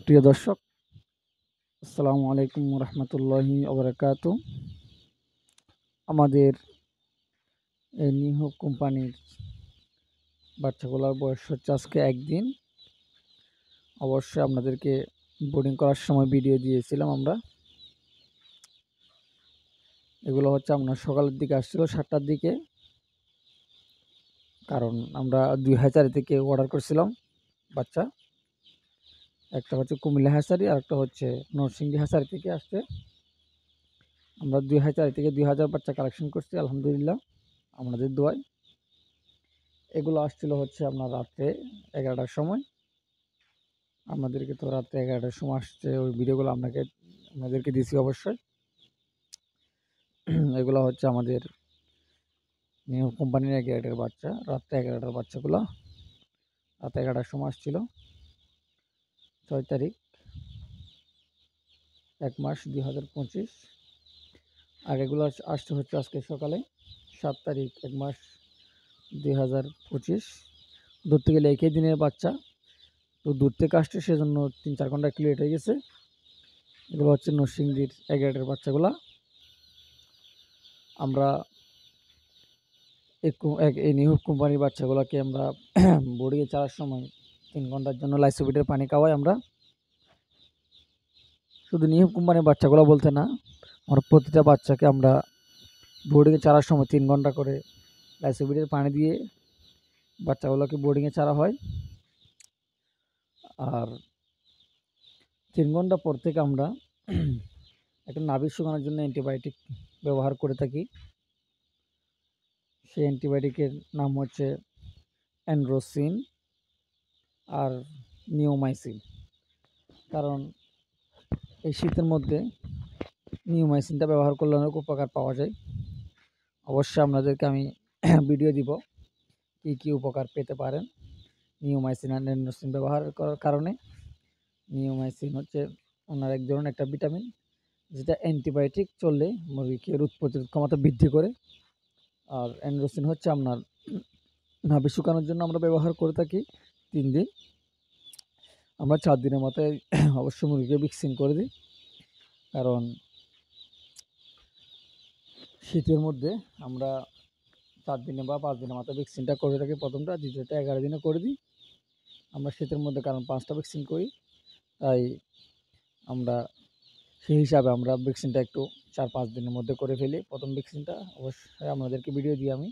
প্রিয় দর্শক, আসসালামু আলাইকুম রহমতুল্লাহি ওবরাকাতু। আমাদের এই নিউ হোপ কোম্পানির বাচ্চাগুলোর বয়স হচ্ছে আজকে একদিন। অবশ্যই আপনাদেরকে বোর্ডিং করার সময় ভিডিও দিয়েছিলাম আমরা। এগুলো হচ্ছে আপনার সকালের দিকে আসছিল 7টার দিকে, কারণ আমরা 2 হ্যাচারি থেকে অর্ডার করছিলাম বাচ্চা। একটা হচ্ছে কুমিল্লা হ্যাচারি আর একটা হচ্ছে নরসিংদী হ্যাচারি থেকে আসছে। আমরা 2 হ্যাচারি থেকে 2000 বাচ্চা কালেকশন করছি আলহামদুলিল্লাহ, আপনাদের দোয়ায়। এগুলো আসছিল হচ্ছে আপনার রাত্রে 11টার সময়। আমাদেরকে তো রাত্রে 11টার সময় আসছে, ওই ভিডিওগুলো আপনাদেরকে দিছি অবশ্যই। এগুলো হচ্ছে আমাদের নিউ কোম্পানির 11টার বাচ্চা, রাত্রে 11টার বাচ্চাগুলো রাত 11টার সময় আসছিল। 6 তারিখ 1 মাস 2025। আর এগুলো আসছে হচ্ছে আজকে সকালে 7 তারিখ 1 মাস 2025। ধরতে গেলে একই দিনের বাচ্চা, তো দূর থেকে আসছে সেজন্য 3-4 ঘন্টা লেট হয়ে গেছে। এগুলো হচ্ছে নরসিংদীর 11টার বাচ্চাগুলা। আমরা এই নিউ কোম্পানির বাচ্চাগুলোকে আমরা বোর্ডিংয়ে ছাড়ার সময় 3 ঘন্টার জন্য লাইসোবিটের পানি খাওয়াই আমরা। শুধু নিউ কোম্পানির বাচ্চাগুলো বলতে না, আমরা প্রতিটা বাচ্চাকে আমরা বোর্ডিংয়ে ছাড়ার সময় 3 ঘন্টা করে লাইসোবিটের পানি দিয়ে বাচ্চাগুলোকে বোর্ডিংয়ে ছাড়া হয়। আর 3 ঘন্টা পর থেকে আমরা একটা নাভি শুকানোর জন্য অ্যান্টিবায়োটিক ব্যবহার করে থাকি। সেই অ্যান্টিবায়োটিকের নাম হচ্ছে অ্যান্ড্রোসিন আর নিওমাইসিন। কারণ এই শীতের মধ্যে নিওমাইসিনটা ব্যবহার করলে অনেক উপকার পাওয়া যায়। অবশ্যই আপনাদেরকে আমি ভিডিও দিব কী উপকার পেতে পারেন নিওমাইসিন আর অ্যান্ড্রোসিন ব্যবহার করার কারণে। নিওমাইসিন হচ্ছে ওনার এক ধরনের একটা ভিটামিন, যেটা অ্যান্টিবায়োটিক চললে মুরগিকে রোগ প্রতিরোধ ক্ষমতা বৃদ্ধি করে। আর অ্যান্ড্রোসিন হচ্ছে আপনার নাভি শুকানোর জন্য আমরা ব্যবহার করে থাকি 3 দিন। আমরা 4 দিনের মাথায় অবশ্যই মুরগিকে ভ্যাকসিন করে দিই। কারণ শীতের মধ্যে আমরা 4 দিনে বা 5 দিনের মাথায় ভ্যাকসিনটা করে থাকি প্রথমটা, দ্বিতীয়টা 11 দিনে করে দিই আমরা শীতের মধ্যে, কারণ 5টা ভ্যাকসিন করি। তাই আমরা সেই হিসাবে আমরা ভ্যাকসিনটা একটু 4-5 দিনের মধ্যে করে ফেলি প্রথম ভ্যাকসিনটা। অবশ্যই আপনাদেরকে ভিডিও দিই আমি।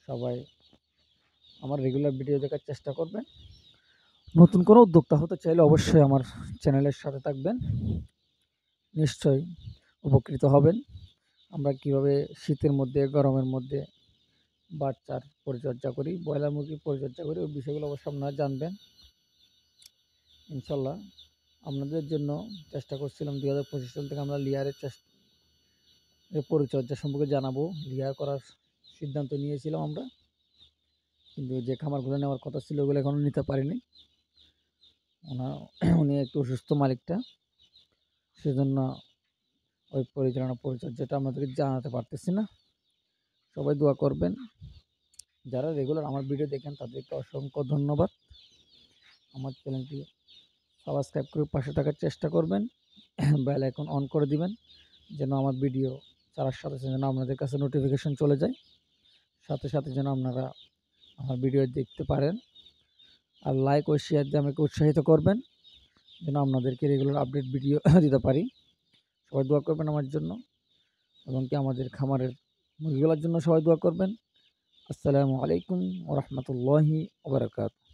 সবাই আমার রেগুলার ভিডিও দেখার চেষ্টা করবেন। নতুন কোনো উদ্যোক্তা হতে চাইলে অবশ্যই আমার চ্যানেলের সাথে থাকবেন, নিশ্চয়ই উপকৃত হবেন। আমরা কিভাবে শীতের মধ্যে গরমের মধ্যে বাচ্চার পরিচর্যা করি, ব্রয়লার মুরগির পরিচর্যা করি, ওই বিষয়গুলো অবশ্যই আপনারা জানবেন ইনশাল্লাহ। আপনাদের জন্য চেষ্টা করছিলাম 2025 সাল থেকে আমরা লেয়ারের পরিচর্যা সম্পর্কে জানাবো। লেয়ার করার সিদ্ধান্ত নিয়েছিলাম আমরা, কিন্তু যে খামারগুলো নেওয়ার কথা ছিল ওগুলো এখনও নিতে পারিনি। উনি একটু অসুস্থ মালিকটা, সেজন্য ওই পরিচর্যাটা আমাদেরকে জানাতে পারতেছি না। সবাই দোয়া করবেন। যারা রেগুলার আমার ভিডিও দেখেন তাদেরকে অসংখ্য ধন্যবাদ। আমার চ্যানেলটি সাবস্ক্রাইব করে পাশে থাকার চেষ্টা করবেন, বেল আইকন অন করে দিবেন, যেন আমার ভিডিও ছাড়ার সাথে সাথে যেন আপনাদের কাছে নোটিফিকেশন চলে যায়, সাথে সাথে যেন আপনারা আমার ভিডিও দেখতে পারেন। আর লাইক ও শেয়ার দিয়ে আমাকে উৎসাহিত করবেন, যেন আপনাদেরকে রেগুলার আপডেট ভিডিও দিতে পারি। সবাই দোয়া করবেন আমার জন্য, এবং কি আমাদের খামারের মুরগিগুলোর জন্য সবাই দোয়া করবেন। আসসালামু আলাইকুম ওয়া রাহমাতুল্লাহি ওয়া বারাকাতুহু।